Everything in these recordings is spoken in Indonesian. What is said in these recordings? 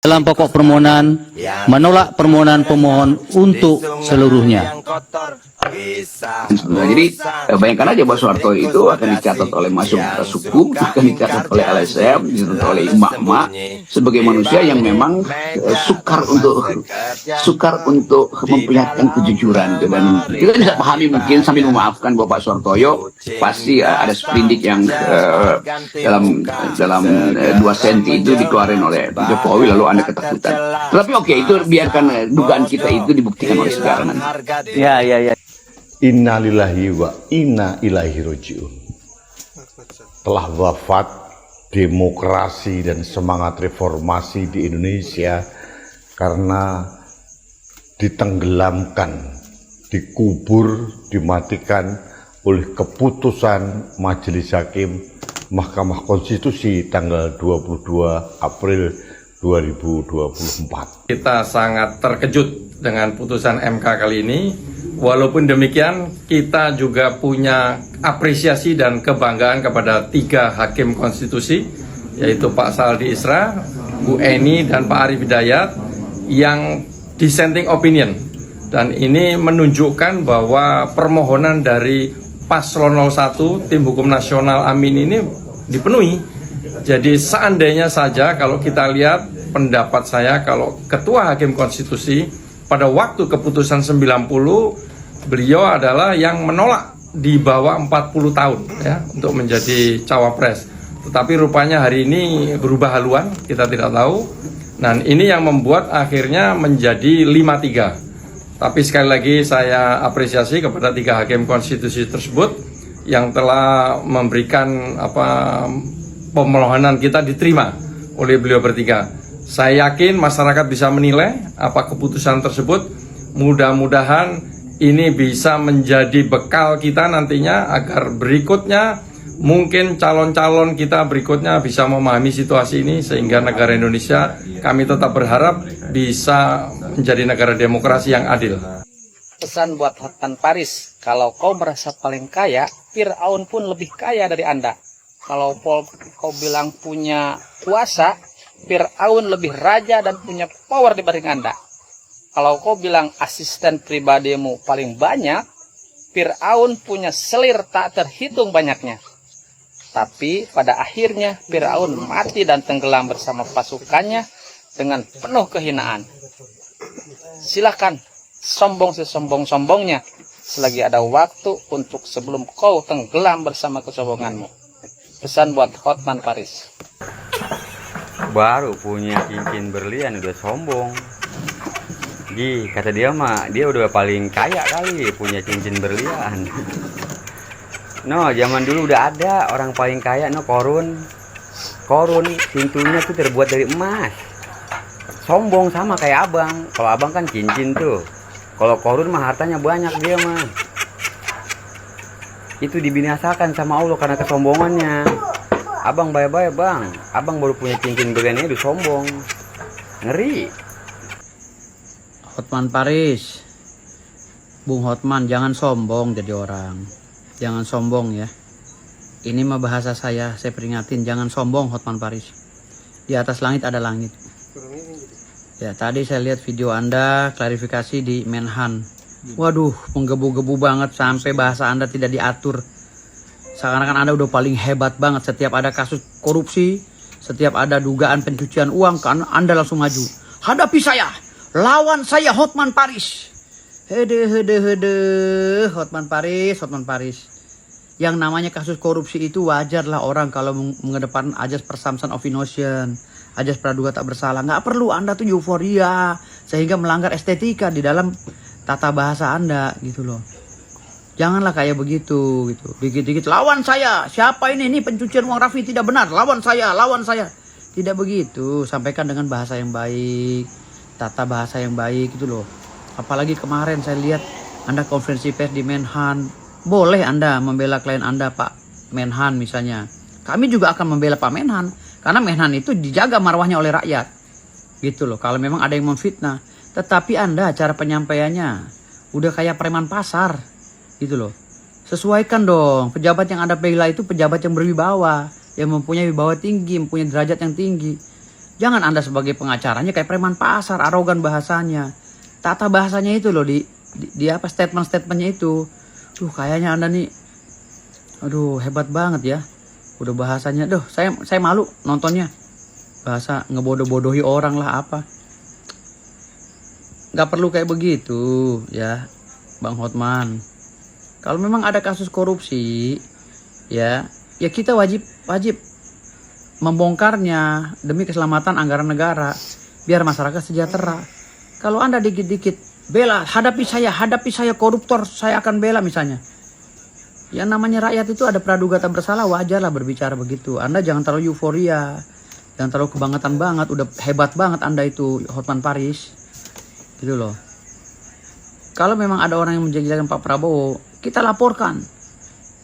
dalam pokok permohonan menolak permohonan pemohon untuk seluruhnya. Nah, jadi bayangkan aja bahwa Soeharto itu akan dicatat oleh masuk suku, akan dicatat oleh LSM, dicatat oleh emak-emak sebagai manusia yang memang sukar untuk memperlihatkan kejujuran. Dan kita bisa pahami mungkin sambil memaafkan bahwa Pak Soeharto pasti ada sprindik yang dalam 2 senti itu dikeluarin oleh Jokowi, lalu Anda ketakutan. Tapi oke, itu biarkan dugaan kita itu dibuktikan oleh sejarah nanti. Ya. Innalillahi wa inna ilaihi rajiun. Telah wafat demokrasi dan semangat reformasi di Indonesia karena ditenggelamkan, dikubur, dimatikan oleh keputusan Majelis Hakim Mahkamah Konstitusi tanggal 22 April 2024. Kita sangat terkejut dengan putusan MK kali ini. Walaupun demikian, kita juga punya apresiasi dan kebanggaan kepada 3 hakim konstitusi, yaitu Pak Saldi Isra, Bu Eni, dan Pak Arief Hidayat, yang dissenting opinion. Dan ini menunjukkan bahwa permohonan dari Paslon 01, Tim Hukum Nasional Amin ini dipenuhi. Jadi seandainya saja kalau kita lihat pendapat saya, kalau Ketua Hakim Konstitusi pada waktu keputusan 90, beliau adalah yang menolak di bawah 40 tahun ya untuk menjadi cawapres. Tetapi rupanya hari ini berubah haluan, kita tidak tahu. Dan ini yang membuat akhirnya menjadi 5-3. Tapi sekali lagi saya apresiasi kepada 3 hakim konstitusi tersebut yang telah memberikan pemohonan kita diterima oleh beliau bertiga. Saya yakin masyarakat bisa menilai apa keputusan tersebut. Mudah-mudahan ini bisa menjadi bekal kita nantinya agar berikutnya mungkin calon-calon kita berikutnya bisa memahami situasi ini, sehingga negara Indonesia kami tetap berharap bisa menjadi negara demokrasi yang adil. Pesan buat Hotman Paris, kalau kau merasa paling kaya, Fir'aun pun lebih kaya dari Anda. Kalau kau bilang punya kuasa, Fir'aun lebih raja dan punya power dibanding Anda. Kalau kau bilang asisten pribadimu paling banyak, Fir'aun punya selir tak terhitung banyaknya. Tapi pada akhirnya Fir'aun mati dan tenggelam bersama pasukannya dengan penuh kehinaan. Silakan sombong sesombong-sombongnya selagi ada waktu untuk sebelum kau tenggelam bersama kesombonganmu. Pesan buat Hotman Paris. Baru punya cincin berlian udah sombong. Kata dia mah dia udah paling kaya kali punya cincin berlian. No, zaman dulu udah ada orang paling kaya, korun pintunya tuh terbuat dari emas. Sombong sama kayak abang. Kalau abang kan cincin tuh, kalau korun mah hartanya banyak dia mah. Itu dibinasakan sama Allah karena kesombongannya. Abang bye-bye bang, abang baru punya cincin berlian udah sombong, ngeri. Hotman Paris, Bung Hotman, jangan sombong jadi orang. Jangan sombong ya. Ini mah bahasa saya peringatin, jangan sombong Hotman Paris. Di atas langit ada langit. Ya, tadi saya lihat video Anda klarifikasi di Menhan. Waduh, menggebu-gebu banget sampai bahasa Anda tidak diatur. Seakan-akan Anda udah paling hebat banget. Setiap ada kasus korupsi, setiap ada dugaan pencucian uang, kan Anda langsung maju. Hadapi saya, lawan saya Hotman Paris. Hede, Hotman Paris. Yang namanya kasus korupsi itu wajar lah orang kalau mengedepan ajas presumption of innocence, ajas praduga tak bersalah. Nggak perlu Anda tuh euforia sehingga melanggar estetika di dalam tata bahasa Anda gitu loh. Janganlah kayak begitu gitu. Dikit-dikit lawan saya. Siapa ini? Ini pencucian uang Raffi tidak benar. Lawan saya. Tidak begitu. Sampaikan dengan bahasa yang baik, tata bahasa yang baik gitu loh. Apalagi kemarin saya lihat Anda konferensi pers di Menhan. Boleh Anda membela klien Anda Pak Menhan misalnya. Kami juga akan membela Pak Menhan karena Menhan itu dijaga marwahnya oleh rakyat. Gitu loh. Kalau memang ada yang memfitnah, tetapi Anda cara penyampaiannya udah kayak preman pasar. Gitu loh. Sesuaikan dong. Pejabat yang Anda bela itu pejabat yang berwibawa, yang mempunyai wibawa tinggi, mempunyai derajat yang tinggi. Jangan Anda sebagai pengacaranya kayak preman pasar, arogan bahasanya. Tata bahasanya itu loh di apa statement-statementnya itu. Tuh kayaknya Anda nih, aduh hebat banget ya. Udah bahasanya, saya malu nontonnya. Bahasa ngebodoh-bodohi orang lah apa. Gak perlu kayak begitu ya Bang Hotman. Kalau memang ada kasus korupsi ya kita wajib membongkarnya demi keselamatan anggaran negara biar masyarakat sejahtera. Kalau Anda dikit-dikit bela, hadapi saya koruptor, saya akan bela misalnya. Yang namanya rakyat itu ada praduga tak bersalah, wajar lah berbicara begitu. Anda jangan terlalu euforia, jangan terlalu kebangetan banget, udah hebat banget Anda itu Hotman Paris. Gitu loh. Kalau memang ada orang yang menjelek-jelekan Pak Prabowo, kita laporkan.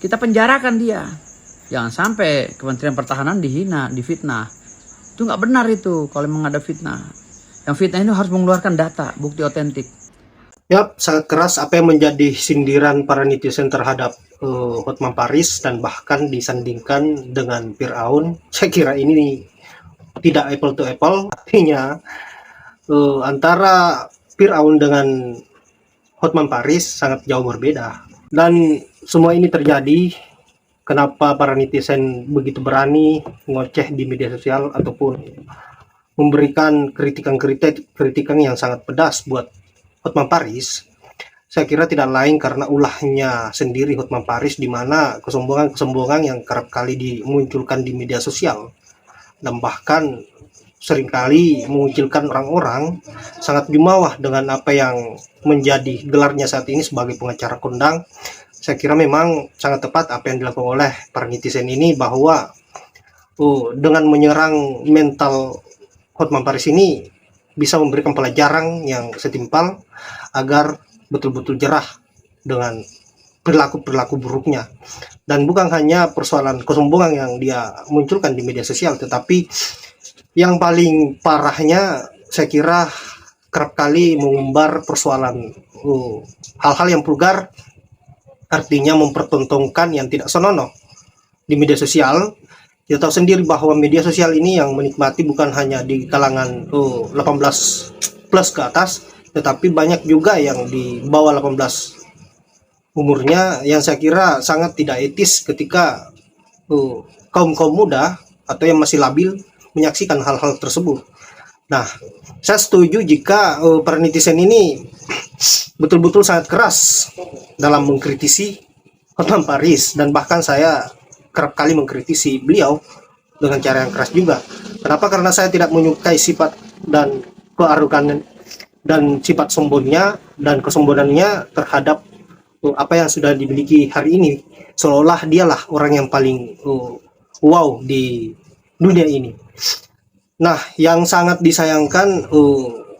Kita penjarakan dia. Jangan sampai Kementerian Pertahanan dihina, difitnah. Itu nggak benar itu kalau memang ada fitnah. Yang fitnah ini harus mengeluarkan data, bukti otentik. Yap, sangat keras apa yang menjadi sindiran para netizen terhadap Hotman Paris dan bahkan disandingkan dengan Firaun. Saya kira ini tidak apple to apple. Artinya antara Firaun dengan Hotman Paris sangat jauh berbeda. Dan semua ini terjadi kenapa para netizen begitu berani ngoceh di media sosial ataupun memberikan kritikan yang sangat pedas buat Hotman Paris. Saya kira tidak lain karena ulahnya sendiri Hotman Paris, di mana kesombongan yang kerap kali dimunculkan di media sosial dan bahkan seringkali mengucilkan orang-orang sangat jumawah dengan apa yang menjadi gelarnya saat ini sebagai pengacara kondang. Saya kira memang sangat tepat apa yang dilakukan oleh para netizen ini, bahwa dengan menyerang mental Hotman Paris ini bisa memberikan pelajaran yang setimpal agar betul-betul jerah dengan perilaku buruknya. Dan bukan hanya persoalan kesombongan yang dia munculkan di media sosial, tetapi yang paling parahnya saya kira kerap kali mengumbar persoalan hal-hal yang vulgar, artinya mempertontonkan yang tidak senonoh di media sosial. Kita tahu sendiri bahwa media sosial ini yang menikmati bukan hanya di kalangan 18 plus ke atas, tetapi banyak juga yang di bawah 18 umurnya, yang saya kira sangat tidak etis ketika kaum muda atau yang masih labil menyaksikan hal-hal tersebut. Nah, saya setuju jika para netizen ini betul-betul sangat keras dalam mengkritisi Hotman Paris, dan bahkan saya kerap kali mengkritisi beliau dengan cara yang keras juga. Kenapa? Karena saya tidak menyukai sifat dan kearoganan dan sifat sombongnya dan kesombongannya terhadap apa yang sudah dimiliki hari ini, seolah dialah orang yang paling wow di dunia ini. Nah, yang sangat disayangkan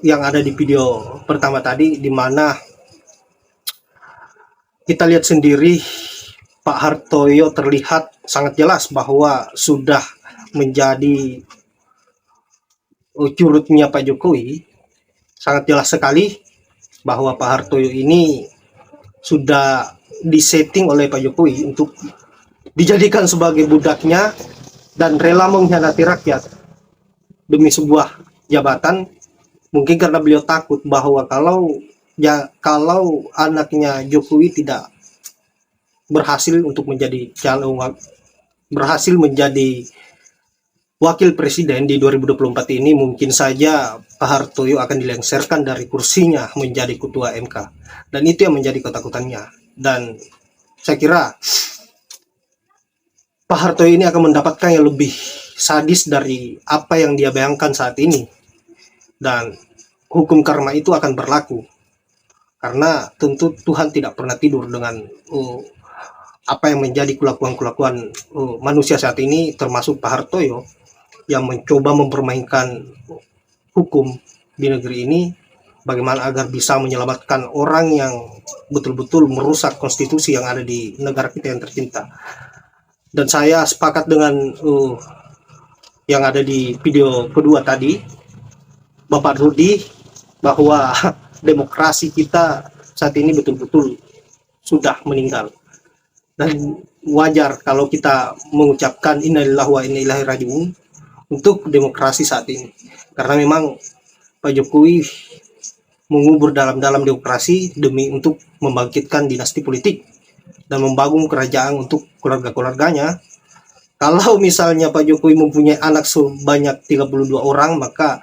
yang ada di video pertama tadi, di mana kita lihat sendiri Pak Hartoyo terlihat sangat jelas bahwa sudah menjadi curutnya Pak Jokowi. Sangat jelas sekali bahwa Pak Hartoyo ini sudah disetting oleh Pak Jokowi untuk dijadikan sebagai budaknya dan rela mengkhianati rakyat demi sebuah jabatan. Mungkin karena beliau takut bahwa kalau anaknya Jokowi tidak berhasil untuk menjadi berhasil menjadi wakil presiden di 2024 ini, mungkin saja Pak Hartoyo akan dilengsarkan dari kursinya menjadi ketua MK, dan itu yang menjadi ketakutannya. Dan saya kira Pak Hartoyo ini akan mendapatkan yang lebih sadis dari apa yang dia bayangkan saat ini, dan hukum karma itu akan berlaku, karena tentu Tuhan tidak pernah tidur dengan apa yang menjadi kelakuan manusia saat ini, termasuk Pak Hartoyo yang mencoba mempermainkan hukum di negeri ini, bagaimana agar bisa menyelamatkan orang yang betul-betul merusak konstitusi yang ada di negara kita yang tercinta. Dan saya sepakat dengan yang ada di video kedua tadi, Bapak Rudi, bahwa demokrasi kita saat ini betul-betul sudah meninggal. Dan wajar kalau kita mengucapkan innalillahi wa inna ilaihi raji'un untuk demokrasi saat ini. Karena memang Pak Jokowi mengubur dalam-dalam demokrasi demi untuk membangkitkan dinasti politik dan membangun kerajaan untuk keluarga-keluarganya. Kalau misalnya Pak Jokowi mempunyai anak sebanyak 32 orang, maka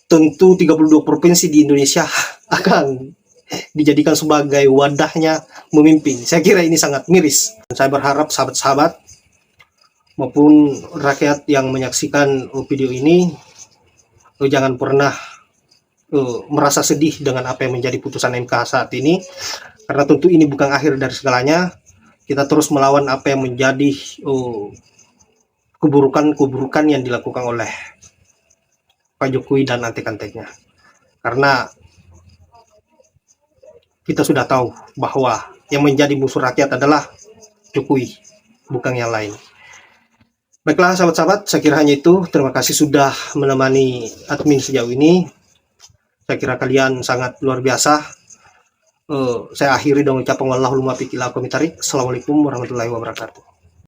tentu 32 provinsi di Indonesia akan dijadikan sebagai wadahnya memimpin. Saya kira ini sangat miris. Saya berharap sahabat-sahabat maupun rakyat yang menyaksikan video ini jangan pernah merasa sedih dengan apa yang menjadi putusan MK saat ini, karena tentu ini bukan akhir dari segalanya. Kita terus melawan apa yang menjadi keburukan-keburukan yang dilakukan oleh Pak Jokowi dan antek-anteknya. Karena kita sudah tahu bahwa yang menjadi musuh rakyat adalah Jokowi, bukan yang lain. Baiklah sahabat-sahabat, saya kira hanya itu. Terima kasih sudah menemani admin sejauh ini. Saya kira kalian sangat luar biasa. Saya akhiri dengan ucapan wallahul muwaffiq ila aqwamit thoriq. Assalamualaikum warahmatullahi wabarakatuh.